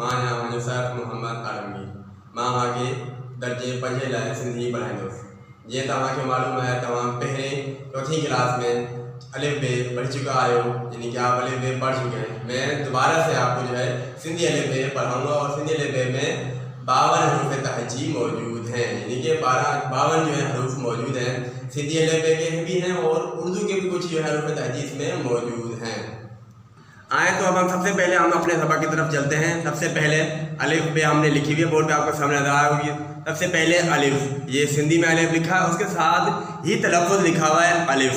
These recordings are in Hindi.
मां या मुंहिंजो सर मोहम्मद आलमगीर। मां तव्हांखे दर्जे 5 लाइ सिंधी पढ़ाईंदुसि। जीअं तव्हांखे मालूम आहे तव्हां पहिरें चौथी क्लास में अलिफ बे पढ़ चुका आयो, यानी कि आप अलिफ बे पढ़ चुके हैं। मैं दोबारा से आपको जो है सिंधी अलिफ बे पढ़ाऊँगा और सिंधी अलिफ बे में 52 हरूफ तहजी मौजूद हैं, यानी कि 52 जो है हरूफ मौजूद हैं। सिंधी अलिफ बे के भी हैं और उर्दू के भी कुछ जो है हरूफ तहजी इसमें मौजूद हैं। आए तो अब हम सबसे पहले हम अपने सबक की तरफ चलते हैं। सबसे पहले अलिफ बे हमने लिखी हुई है, बोर्ड पे आपको सामने नजर आ होगी। सबसे पहले अलिफ, ये सिंधी में अलिफ लिखा है, उसके साथ ही तलफ़्फ़ुज़ लिखा हुआ है अलिफ।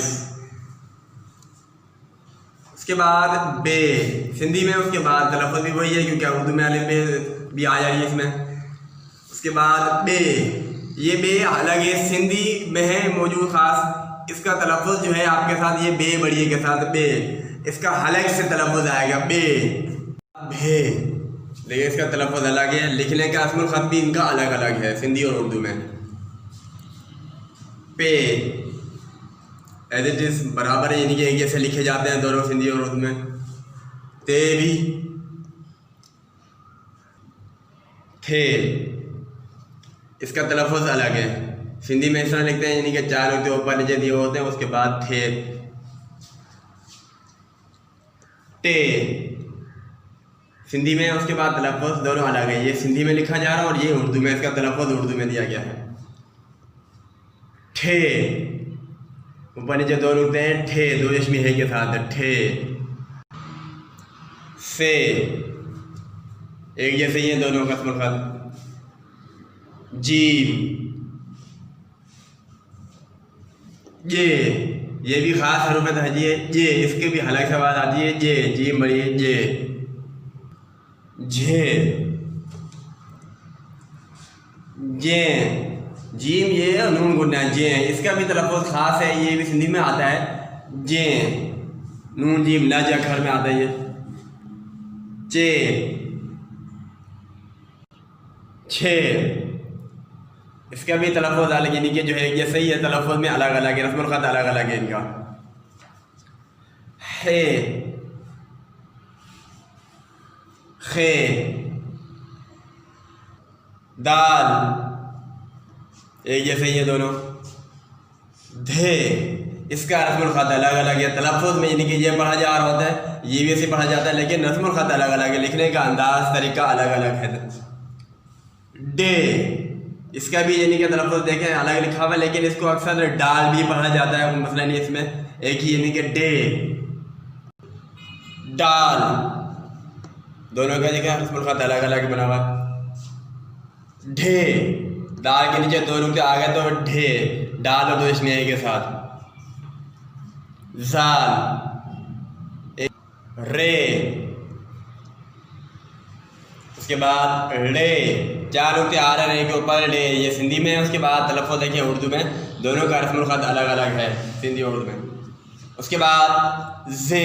उसके बाद बे सिंधी में, उसके बाद तलफ़्फ़ुज़ भी वही है क्योंकि उर्दू में अलिफ बे भी आ जाएगी इसमें। उसके बाद बे, ये बे अलग है, सिंधी में है मौजूद खास, इसका तलफ़्फ़ुज़ जो है आपके साथ ये बे बढ़िए के साथ बे, इसका हलक से तलफ़्फ़ुज़ आएगा बे भे, लेकिन इसका तलफ़्फ़ुज़ अलग है। लिखने का रस्मुल ख़त भी इनका अलग अलग है सिंधी और उर्दू में। पे एज इट इज़ बराबर है, यानी कि एक जैसे लिखे जाते हैं दोनों सिंधी और उर्दू में। ते भी, थे, इसका तलफ़्फ़ुज़ अलग है। सिंधी में इस तरह लिखते हैं, यानी कि 4 होते ऊपर नीचे दिए होते हैं, उसके बाद थे। टे सिंधी में, उसके बाद तलफ़्फ़ुज़ दोनों अलग है। ये सिंधी में लिखा जा रहा है और ये उर्दू में, इसका तलफ़्फ़ुज़ उर्दू में दिया गया है। ठे, ऊपर नीचे दोनों होते हैं, ठे दो रेशमी है के साथ ठे। से एक जैसे ही है दोनों का रस्मुल ख़त। जीम, ये भी खास हरूफ तहजी है। ये इसके भी हलक से आवाज़ आती है, जे जीम बड़ी है जे। झे, जे जीम ये नून गुन्ना जे, इसका भी तलफ़्फ़ुज़ खास है, ये भी सिंधी में आता है। जे नून जीम लज अखर में आता है ये। चे, छे, इसका भी तलफ़्फ़ुज़ अलग, यानी कि जो है ये सही है, तलफ़्फ़ुज़ में अलग अलग है, रस्मुल ख़त अलग अलग है इनका। है, खे, दाल एक जैसे ही है दोनों। धे, इसका रस्मुल ख़त अलग अलग है, तलफ़्फ़ुज़ में यानी कि ये पढ़ा जा रहा होता है, ये भी ऐसे पढ़ा जाता है, लेकिन रस्मुल ख़त अलग अलग है, लिखने का अंदाज़ तरीका अलग अलग है। डे, इसका भी यानी कि तलफ़्फ़ुज़ देखें अलग लिखा हुआ है, लेकिन इसको अक्सर डाल भी पढ़ा जाता है, मसला नहीं इसमें एक ही, यानी कि डे डाल, दोनों का देखा रस्मुल ख़त अलग अलग बना हुआ। ढे, दाल के नीचे दो नुक्ते आ गए तो ढे, डाल और दो इसमें के साथ। जाल, रे, उसके बाद रे, 4 नुक्ते आ रहे हैं के ऊपर रे, ये सिंधी में है। उसके बाद तलफ़्फ़ुज़ देखिए उर्दू में, दोनों का रस्मुल ख़त अलग अलग है सिंधी और उर्दू में। उसके बाद जे,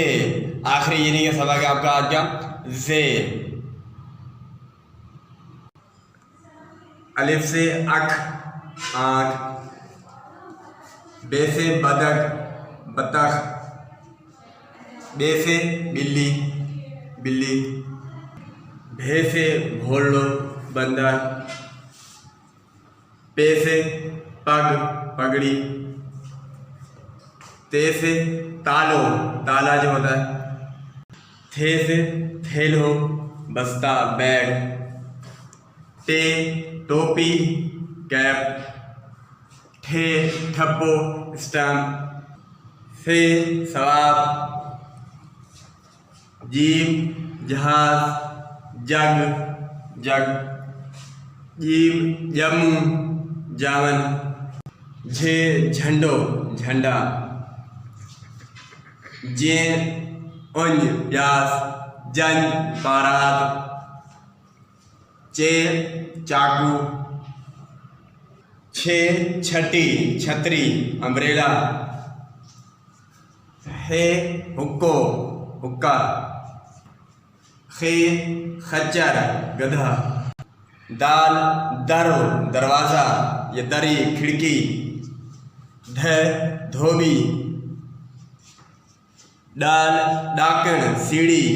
आखिरी यानी कि सबक आपका आज का जे। अलिफ से अख आँख, बे से बदक बतख, बे से बिल्ली बिल्ली, भे से भोलो बंदर, पे से पग पगड़ी, ते से तालो ताला जो होता है, थे से थैलो बस्ता बैग, टे टोपी कैप, ठे ठप्पो स्टैम्प, से सवाब, जीम जहाज जग जग, जीम जम्मू जावन, झे झंडो झंडा, जे उंज यास जंज बारात, चे चाकू, छे छठी छतरी अम्ब्रेला, है हुक्को हुक्का, खे खच्चर गधा, दाल दरो दरवाज़ा या दरी खिड़की, ध धोबी, डाल डाकण सीढ़ी,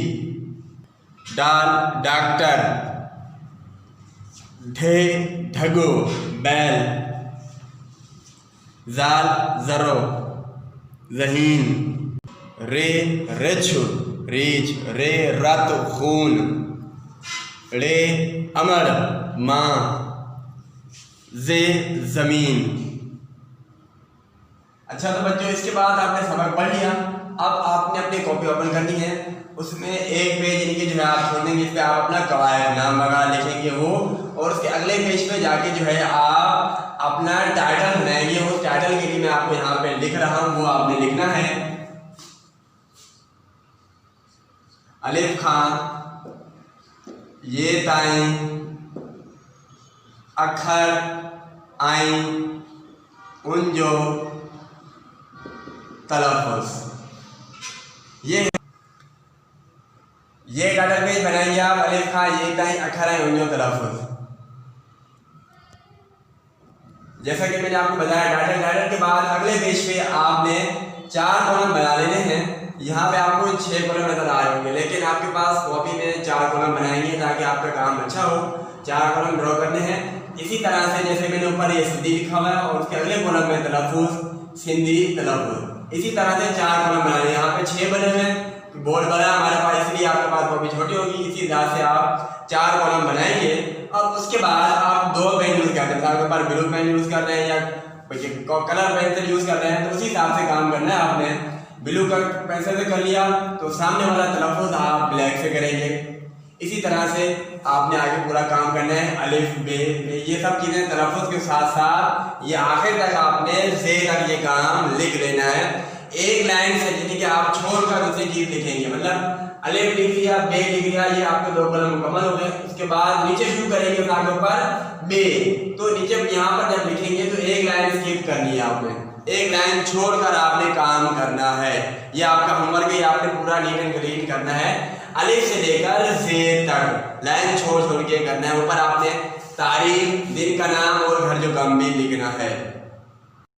डाल डॉक्टर ढे ढगो बैल, जाल ज़रो ज़हीन, रे रिछु रीछ, रे रत खून, रे अमर माँ, जे ज़मीन। अच्छा तो बच्चों इसके बाद आपने सबक पढ़ लिया। अब आपने अपनी कॉपी ओपन करनी है, उसमें एक पेज इनके जो है आप छोड़ देंगे, इस पर आप अपना कवायद नाम वगैरह लिखेंगे वो, और उसके अगले पेज पे जाके जो है आप अपना टाइटल बनाएंगे। उस टाइटल के लिए मैं आपको यहाँ पे लिख रहा हूँ, वो आपने लिखना है अलिफ खान ये ताई अखर आई उन जो तलफ़ुज़। ये टाइटल पेज बनाएंगे आप, अलिफ खान ये ताई अखर आई उन जो तलफ़ुज़। जैसा कि मैंने आपको बताया टाइटल के बाद अगले पेज पे आपने 4 कॉलम बना लेने हैं। यहाँ पे आपको 6 कॉलम नजर आ रहे होंगे, लेकिन आपके पास कॉपी में 4 कॉलम बनाएंगे ताकि आपका काम अच्छा हो। 4 कॉलम ड्रॉ करने हैं इसी तरह से, जैसे मैंने ऊपर ये सिंधी लिखा हुआ है और उसके अगले कॉलम में तलफ़ुज़ सिंधी तलफ़ुज़। इसी तरह से 4 कॉलम बनाए। यहाँ पे 6 बने हुए हैं, बोर्ड बड़ा हमारे पास इसलिए आपके पास कॉपी छोटी होगी। इसी तरह से आप 4 कॉलम बनाएंगे। अब उसके बाद आप 2 पेन यूज करते हैं, आपके पास ब्लू पेन यूज कर रहे हैं या कलर पेंसिल यूज कर रहे हैं, तो उसी हिसाब से काम करना है आपने। ब्लू का पेंसिल से कर लिया तो सामने वाला तलफ़ुज़ आप ब्लैक से करेंगे। इसी तरह से आपने आगे पूरा काम करना है, अलिफ बे ये सब चीज़ें तलफ़ुज़ के साथ साथ ये आखिर तक आपने से तक ये काम लिख लेना है। एक लाइन से यानी कि आप छोड़कर दूसरी चीज़ लिखेंगे, मतलब अलिफ लिख लिया बे लिख लिया, ये आपके 2 कॉलम मुकम्मल हो गए। उसके बाद नीचे शुरू करेंगे उसके ऊपर बे, तो नीचे यहाँ पर जब लिखेंगे तो एक लाइन स्किप करनी है आपने, एक लाइन छोड़कर आपने काम करना है। ये आपका होमवर्क है, आपने पूरा नीट एंड क्लीन करना है, अलिफ से लेकर जे तक लाइन छोड़ छोड़ के करना है। ऊपर आपने तारीख, दिन का नाम और घर जो गम भी लिखना है।